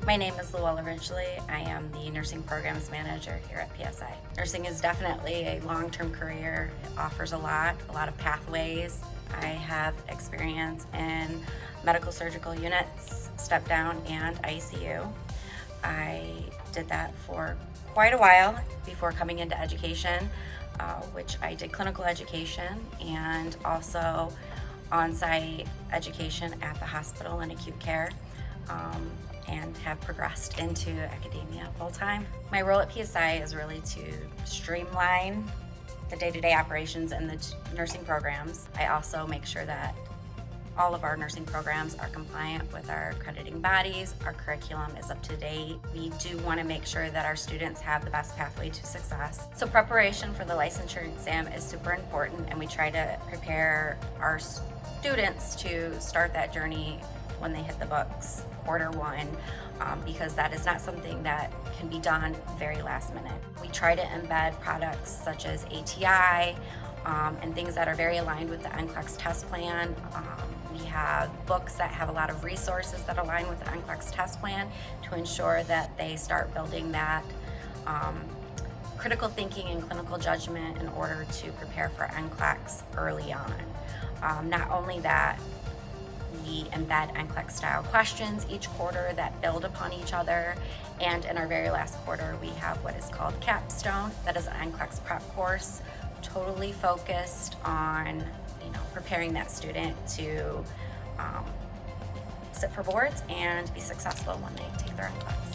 My name is Lowell Ridgley. I am the Nursing Programs Manager here at PSI. Nursing is definitely a long-term career. It offers a lot of pathways. I have experience in medical surgical units, step down, and ICU. I did that for quite a while before coming into education, which I did clinical education and also on-site education at the hospital in acute care. And have progressed into academia full-time. My role at PSI is really to streamline the day-to-day operations in the nursing programs. I also make sure that all of our nursing programs are compliant with our accrediting bodies. Our curriculum is up to date. We do want to make sure that our students have the best pathway to success. So preparation for the licensure exam is super important, and we try to prepare our students to start that journey when they hit the books, Q1, because that is not something that can be done very last minute. We try to embed products such as ATI and things that are very aligned with the NCLEX test plan. We have books that have a lot of resources that align with the NCLEX test plan to ensure that they start building that critical thinking and clinical judgment in order to prepare for NCLEX early on. Not only that, we embed NCLEX style questions each quarter that build upon each other, and in our very last quarter we have what is called Capstone. That is an NCLEX prep course totally focused on preparing that student to sit for boards and be successful when they take their NCLEX.